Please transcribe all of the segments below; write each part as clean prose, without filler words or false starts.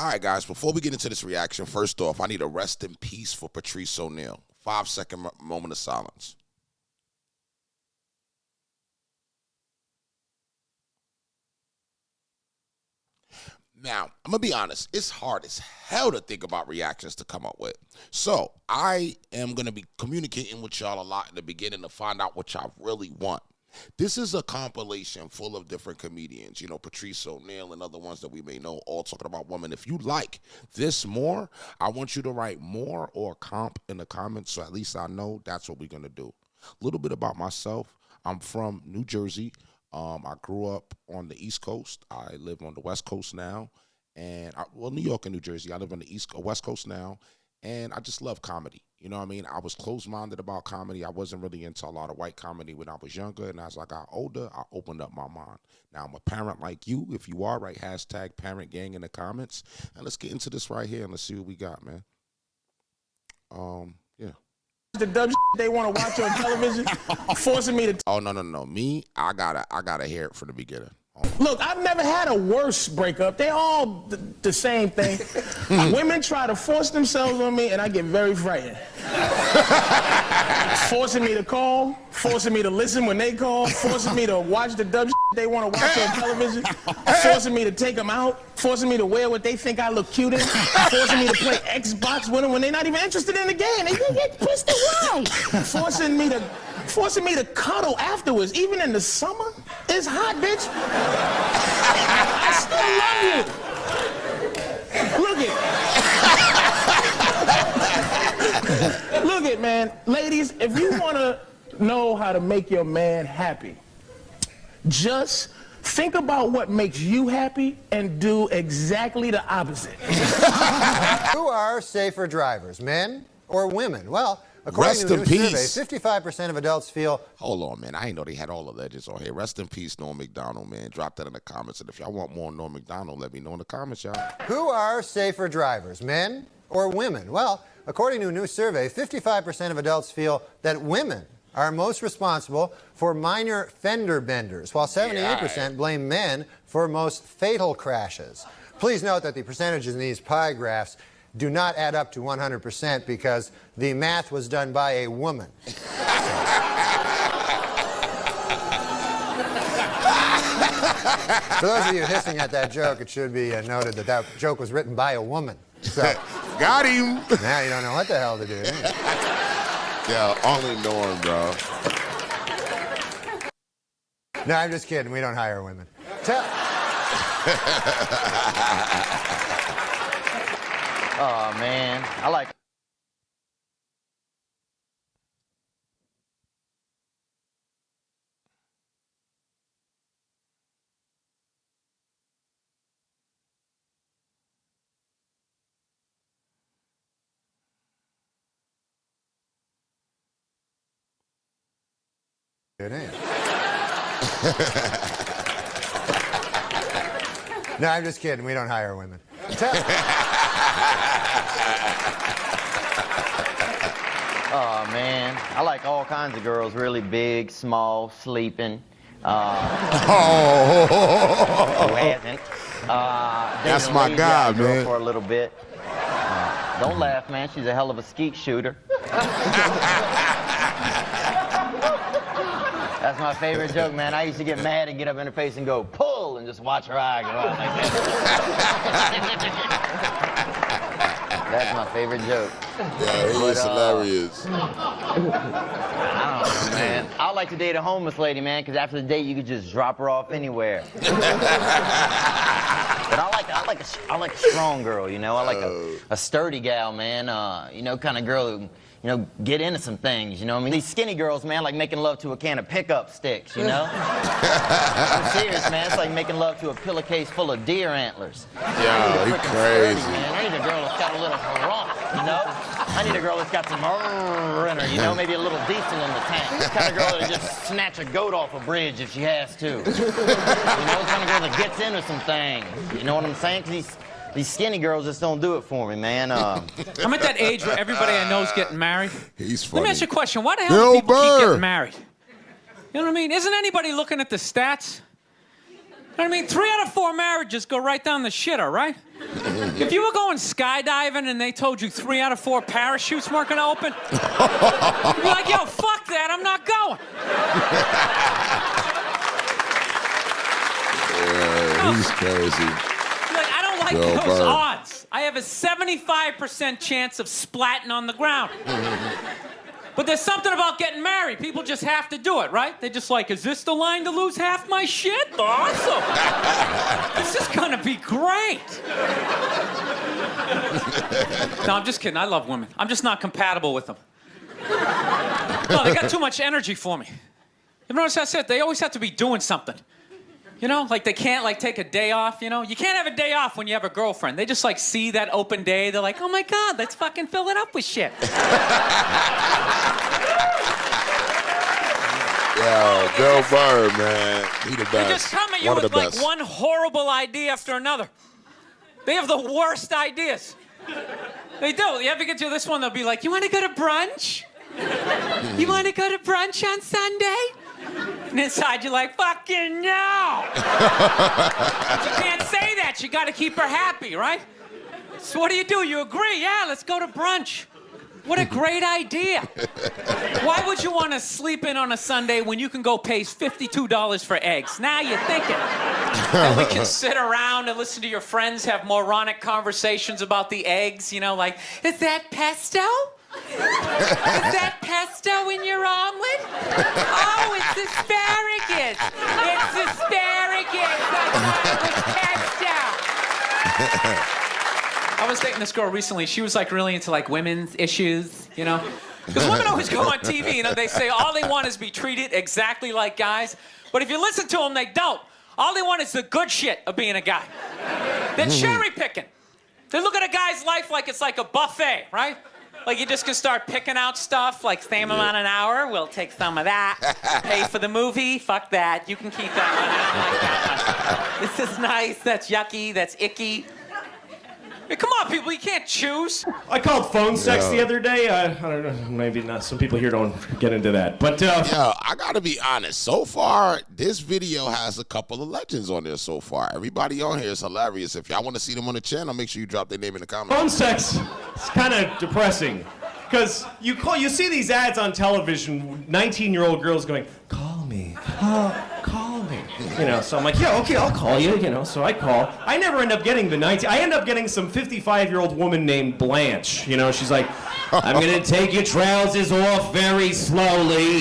All right, guys, before we get into this reaction, first off, I need a rest in peace for Patrice O'Neal. 5-second moment of silence. Now, I'm going to be honest. It's hard as hell to think about reactions to come up with. So I am going to be communicating with y'all a lot in the beginning to find out what y'all really want. This is a compilation full of different comedians, you know, Patrice O'Neal and other ones that we may know, all talking about women. If you like this more, I want you to write more or comp in the comments so at least I know that's what we're going to do. A little bit about myself. I'm from New Jersey. I grew up on the East Coast. I live on the West Coast now. And, New York and New Jersey. I live on the West Coast now. And I just love comedy. You know what I mean? I was closed-minded about comedy. I wasn't really into a lot of white comedy when I was younger. And as I got older, I opened up my mind. Now, I'm a parent like you. If you are, write hashtag parent gang in the comments. And let's get into this right here and let's see what we got, man. Yeah. The dumb they want to watch on television, forcing me to. Oh, no. Me, I gotta hear it from the beginning. Look, I've never had a worse breakup. They all the same thing. Women try to force themselves on me, and I get very frightened. Forcing me to call, forcing me to listen when they call, forcing me to watch the dumb they want to watch on television, forcing me to take them out, forcing me to wear what they think I look cute in, forcing me to play Xbox with them when they're not even interested in the game. They get pissed away. Forcing me to cuddle afterwards, even in the summer. It's hot, bitch. I still love you. Look it, man. Ladies, if you want to know how to make your man happy, just think about what makes you happy and do exactly the opposite. Who are safer drivers, men or women? Well, according to a new survey, 55% of adults feel... Hold on, man. I ain't know they had all the legends on here. Rest in peace, Norm Macdonald, man. Drop that in the comments. And if y'all want more Norm Macdonald, let me know in the comments, y'all. Who are safer drivers, men or women? Well, according to a new survey, 55% of adults feel that women are most responsible for minor fender benders, while 78% blame men for most fatal crashes. Please note that the percentages in these pie graphs do not add up to 100% because the math was done by a woman. For those of you hissing at that joke, it should be noted that that joke was written by a woman. So, got him. Now you don't know what the hell to do. Yeah, only Norm, bro. No, I'm just kidding. We don't hire women. Oh, man. I like... It ain't. No, I'm just kidding. We don't hire women. Oh, man. I like all kinds of girls. Really big, small, sleeping. Who hasn't? That's my guy, man. For a little bit. Don't laugh, man. She's a hell of a skeet shooter. That's my favorite joke, man. I used to get mad and get up in her face and go, pull, and just watch her eye go out like that. That's my favorite joke. Yeah, he is hilarious. I don't know, man. I like to date a homeless lady, man, because after the date, you could just drop her off anywhere. But I like a strong girl, you know? I like a sturdy gal, man. You know, kind of girl who, you know, get into some things, you know what I mean? These skinny girls, man, like making love to a can of pickup sticks, you know? I'm serious, man. It's like making love to a pillowcase full of deer antlers. Yeah, he crazy. Man. I need a girl that's got a little hurrah, you know? I need a girl that's got some in her, you know? Maybe a little diesel in the tank. The kind of girl that'll just snatch a goat off a bridge if she has to. You know, the kind of girl that gets into some things. You know what I'm saying? 'Cause these skinny girls just don't do it for me, man. I'm at that age where everybody I know is getting married. He's funny. Let me ask you a question. Why the hell do people keep getting married? You know what I mean? Isn't anybody looking at the stats? I mean, 3 out of 4 marriages go right down the shitter, right? If you were going skydiving and they told you 3 out of 4 parachutes weren't gonna open, you'd be like, yo, fuck that, I'm not going. Yeah, he's crazy. Like, I don't like Bill those Burr. odds. I have a 75% chance of splatting on the ground. But there's something about getting married. People just have to do it, right? They're just like, is this the line to lose half my shit? Awesome. This is gonna be great. No, I'm just kidding. I love women. I'm just not compatible with them. No, they got too much energy for me. You notice I said they always have to be doing something. You know, like they can't like take a day off, you know? You can't have a day off when you have a girlfriend. They just like see that open day. They're like, oh my God, let's fucking fill it up with shit. Yo, Bill Burr, man. He the best. They just come at you with like one horrible idea after another. They have the worst ideas. They do. You ever get to this one, they'll be like, you want to go to brunch? You want to go to brunch on Sunday? And inside you're like, fucking no! But you can't say that. You got to keep her happy, right? So what do? You agree? Yeah, let's go to brunch. What a great idea. Why would you want to sleep in on a Sunday when you can go pay $52 for eggs? Now you're thinking. And we can sit around and listen to your friends have moronic conversations about the eggs, you know, like, is that pesto? Is that pesto in your omelet? Oh, it's asparagus. It's asparagus. I thought it was pesto. I was dating this girl recently. She was like really into like women's issues, you know? Because women always go on TV, you know, they say all they want is be treated exactly like guys. But if you listen to them, they don't. All they want is the good shit of being a guy. They're cherry picking. They look at a guy's life like it's like a buffet, right? Like you just can start picking out stuff, like same amount an hour, we'll take some of that. Pay for the movie, fuck that. You can keep that one. This is nice, that's yucky, that's icky. Hey, come on, people, you can't choose. I called phone sex the other day. I don't know, maybe not. Some people here don't get into that. But, Yo, I gotta be honest. So far, this video has a couple of legends on there so far. Everybody on here is hilarious. If y'all want to see them on the channel, make sure you drop their name in the comments. phone sex is kind of depressing. Because you see these ads on television, 19-year-old girls going, call me, call me. You know, so I'm like, yeah, okay, I'll call you, you know, so I call. I never end up getting the 19, I end up getting some 55-year-old woman named Blanche. You know, she's like, I'm gonna take your trousers off very slowly.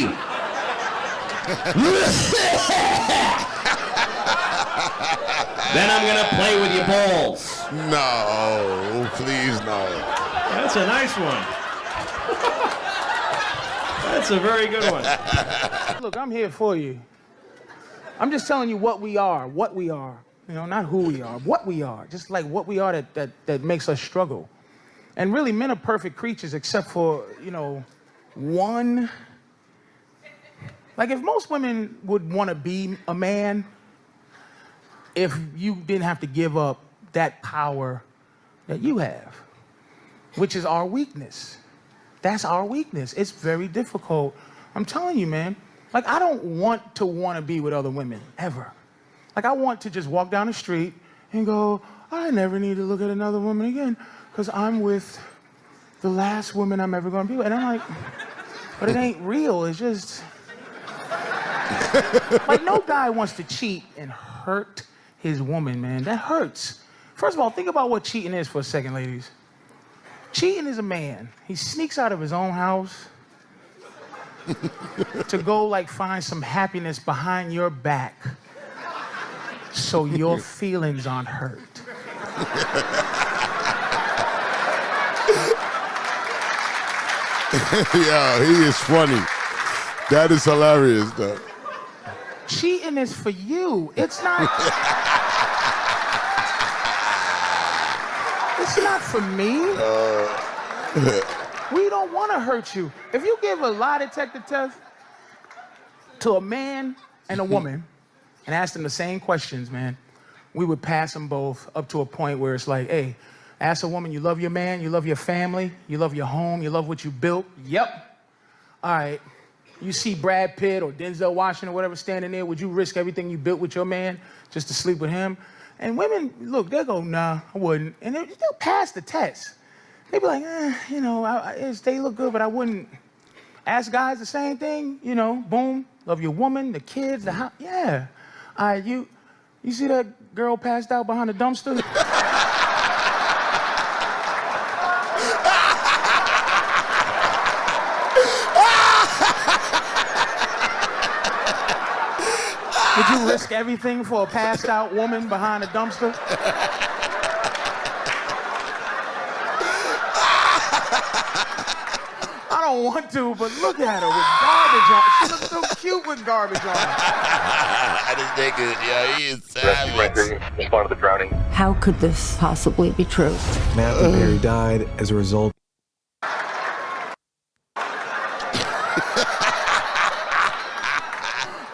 Then I'm gonna play with your balls. No, please no. That's a nice one. That's a very good one. Look, I'm here for you. I'm just telling you what we are. You know, not who we are, what we are. Just like what we are that makes us struggle. And really, men are perfect creatures except for, you know, one. Like if most women would want to be a man, if you didn't have to give up that power that you have, which is our weakness. That's our weakness. It's very difficult. I'm telling you, man. Like, I don't want to be with other women, ever. Like, I want to just walk down the street and go, I never need to look at another woman again because I'm with the last woman I'm ever going to be with. And I'm like, but it ain't real. It's just... Like, no guy wants to cheat and hurt his woman, man. That hurts. First of all, think about what cheating is for a second, ladies. Cheating is a man. He sneaks out of his own house to go like find some happiness behind your back so your feelings aren't hurt. Yo, he is funny. That is hilarious, though. Cheating is for you. It's not... It's not for me. We don't want to hurt you. If you give a lie detector test to a man and a woman and ask them the same questions, man, we would pass them both up to a point where it's like, hey, ask a woman, you love your man, you love your family, you love your home, you love what you built. Yep. All right. you see Brad Pitt or Denzel Washington or whatever standing there, would you risk everything you built with your man just to sleep with him? And women, look, they'll go, nah, I wouldn't. And they'll pass the test. They'll be like, you know, they look good, but I wouldn't. Ask guys the same thing, you know, boom, love your woman, the kids, the house. Yeah. You see that girl passed out behind the dumpster? Would you risk everything for a passed out woman behind a dumpster? I don't want to, but look at her with garbage on. She looks so cute with garbage on. This nigga, yeah, he is savage. Respond to the drowning. How could this possibly be true? Matthew Perry died as a result.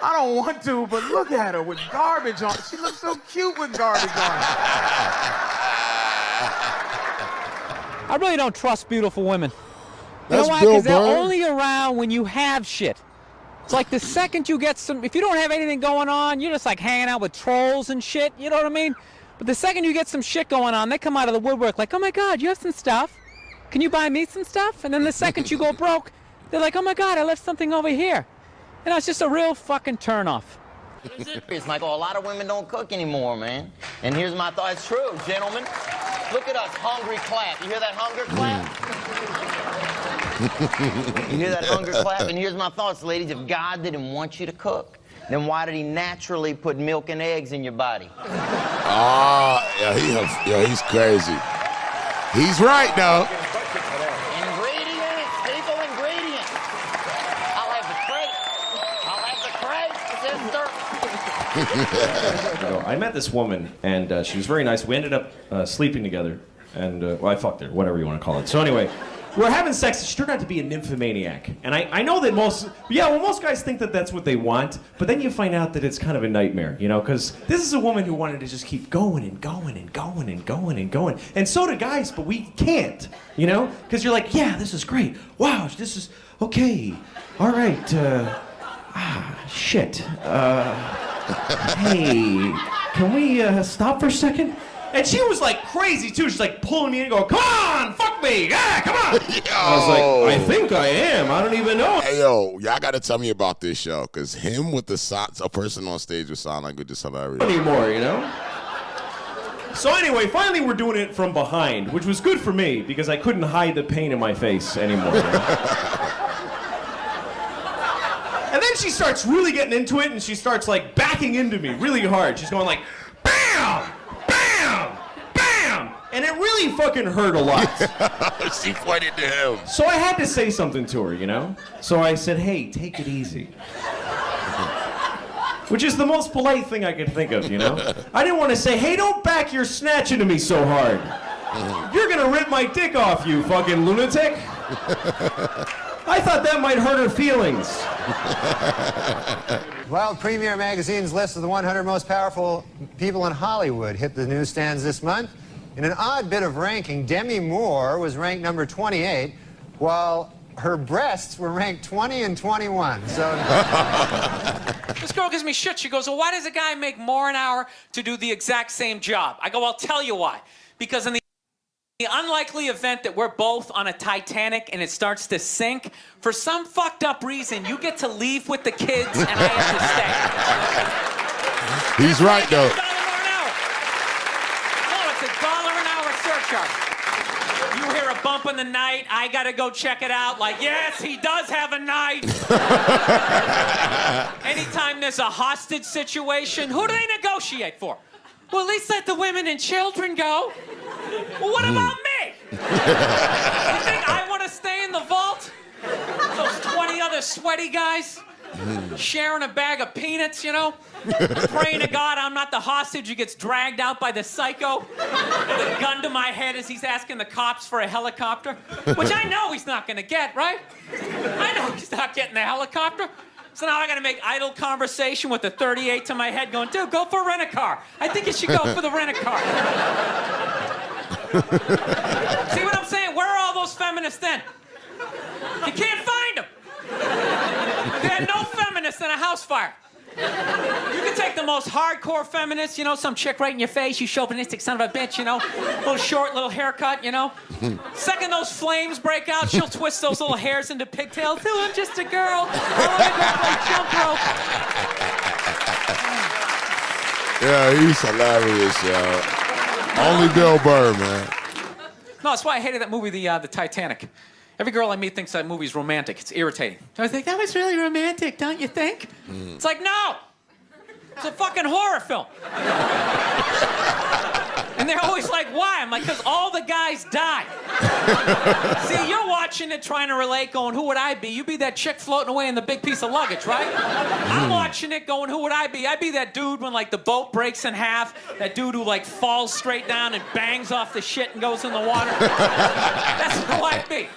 I don't want to, but look at her with garbage on. She looks so cute with garbage on. I really don't trust beautiful women. You That's know why? Bill Because they're Burr. only around when you have shit. It's like the second you get some, if you don't have anything going on, you're just like hanging out with trolls and shit, you know what I mean? But the second you get some shit going on, they come out of the woodwork like, oh my God, you have some stuff. Can you buy me some stuff? And then the second you go broke, they're like, oh my God, I left something over here. You know, it's just a real fucking turnoff. It's Michael, a lot of women don't cook anymore, man. And here's my thought. It's true, gentlemen. Look at us, hungry clap. You hear that hunger clap? You hear that hunger clap? And here's my thoughts, ladies. If God didn't want you to cook, then why did he naturally put milk and eggs in your body? Yeah, he's crazy. He's right, though. Ingredients, people, ingredients. I'll have the crate. I met this woman, and she was very nice. We ended up sleeping together, and well, I fucked her, whatever you want to call it. So anyway, we're having sex. She turned out to be a nymphomaniac, and I know that most guys think that that's what they want, but then you find out that it's kind of a nightmare, you know, because this is a woman who wanted to just keep going and going and going and going and going, and so do guys, but we can't, you know, because you're like, yeah, this is great. Wow, this is okay. All right. Shit. Hey, can we stop for a second? And she was like crazy too. She's like pulling me in and going, come on, fuck me, yeah, come on. I was like, I think I am. I don't even know. Hey, yo, y'all got to tell me about this show, because him with a person on stage with sign language is hilarious. Anymore, you know? So anyway, finally we're doing it from behind, which was good for me because I couldn't hide the pain in my face anymore. You know? And then she starts really getting into it, and she starts like backing into me really hard. She's going like, bam, bam, bam, and it really fucking hurt a lot. She pointed to him. So I had to say something to her, you know? So I said, hey, take it easy. Which is the most polite thing I could think of, you know? I didn't want to say, hey, don't back your snatch into me so hard. You're gonna rip my dick off, you fucking lunatic. I thought that might hurt her feelings. Well, Premiere Magazine's list of the 100 most powerful people in Hollywood hit the newsstands this month. In an odd bit of ranking, Demi Moore was ranked number 28, while her breasts were ranked 20 and 21. So This girl gives me shit. She goes, well, why does a guy make more an hour to do the exact same job? I go, I'll tell you why. Because in the unlikely event that we're both on a Titanic and it starts to sink, for some fucked up reason, you get to leave with the kids and I have to stay. He's right, though. $1 an hour. No, it's $1 an hour surcharge. You hear a bump in the night, I gotta go check it out. Like, yes, he does have a knife. Anytime there's a hostage situation, who do they negotiate for? Well, at least let the women and children go. Well, what about me? You think I want to stay in the vault? Those 20 other sweaty guys sharing a bag of peanuts, you know? Praying to God I'm not the hostage who gets dragged out by the psycho with a gun to my head as he's asking the cops for a helicopter, which I know he's not going to get, right? I know he's not getting the helicopter. So now I gotta make idle conversation with a 38 to my head going, dude, go for a rent-a-car. I think you should go for the rent-a-car. See what I'm saying? Where are all those feminists then? You can't find them. There are no feminists in a house fire. You can take the most hardcore feminist, you know, some chick right in your face, you chauvinistic son of a bitch, you know, little short, little haircut, you know. Second those flames break out, she'll twist those little hairs into pigtails. Oh, I'm just a girl. Yeah, he's hilarious, yo. Only Bill Burr, man. No, that's why I hated that movie, the Titanic. Every girl I meet thinks that movie's romantic. It's irritating. I think, that was really romantic, don't you think? It's like, no! It's a fucking horror film. And they're always like, why? I'm like, because all the guys die. See, you're watching it trying to relate, going, who would I be? You'd be that chick floating away in the big piece of luggage, right? I'm watching it going, who would I be? I'd be that dude when, like, the boat breaks in half, that dude who, like, falls straight down and bangs off the shit and goes in the water. That's who I'd be.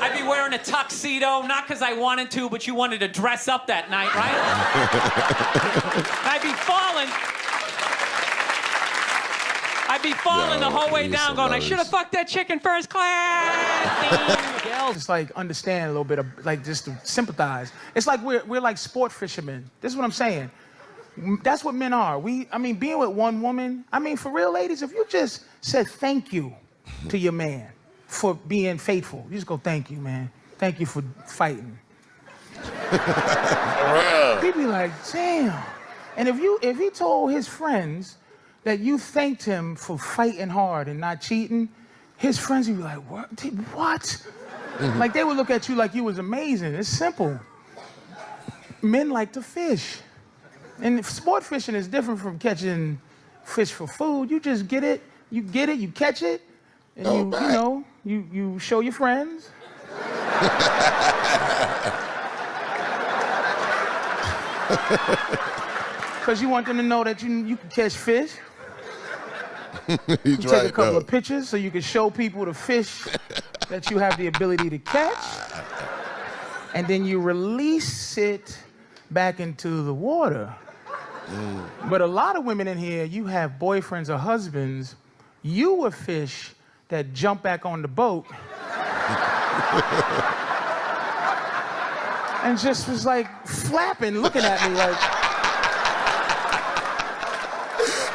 I'd be wearing a tuxedo, not because I wanted to, but you wanted to dress up that night, right? I'd be falling the whole way down going, I should have fucked that chick in first class. Just like understand a little bit of, like, just to sympathize. It's like we're like sport fishermen. This is what I'm saying. That's what men are. I mean, being with one woman, I mean, for real, ladies, if you just said thank you to your man for being faithful, you just go, thank you, man. Thank you for fighting. He'd be like, damn. And if he told his friends that you thanked him for fighting hard and not cheating, his friends would be like, what? What? Like, they would look at you like you was amazing. It's simple. Men like to fish. And sport fishing is different from catching fish for food. You just get it, you catch it, and you show your friends. Because you want them to know that you can catch fish. You take a couple of pictures so you can show people the fish that you have the ability to catch. And then you release it back into the water. But a lot of women in here, you have boyfriends or husbands, you a fish that jump back on the boat and just was like flapping, looking at me like,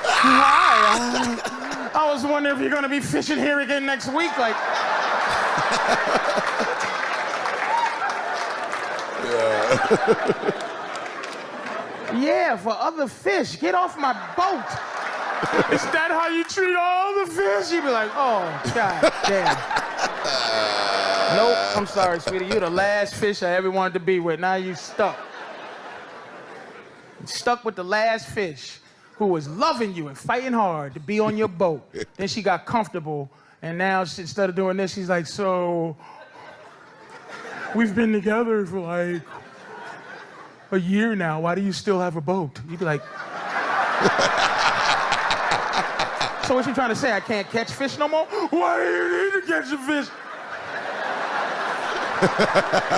hi, I was wondering if you're gonna be fishing here again next week, like. Yeah, for other fish, get off my boat. Is that how you treat all the fish? You'd be like, oh, God damn. Nope, I'm sorry, sweetie. You're the last fish I ever wanted to be with. Now you stuck. Stuck with the last fish who was loving you and fighting hard to be on your boat. Then she got comfortable, and now instead of doing this, she's like, so we've been together for like a year now. Why do you still have a boat? You'd be like, so what you trying to say? I can't catch fish no more? Why do you need to catch a fish?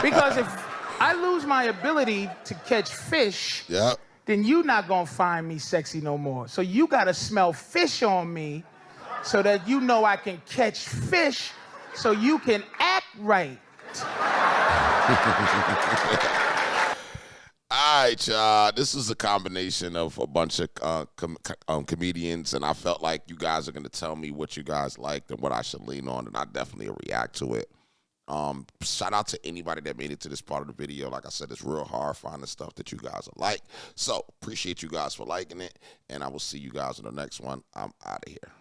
Because if I lose my ability to catch fish, then you not gonna find me sexy no more. So you gotta smell fish on me so that you know I can catch fish so you can act right. All right, y'all. This is a combination of a bunch of comedians, and I felt like you guys are going to tell me what you guys liked and what I should lean on, and I definitely react to it. Shout out to anybody that made it to this part of the video. Like I said, it's real hard finding stuff that you guys are like. So, appreciate you guys for liking it, and I will see you guys in the next one. I'm out of here.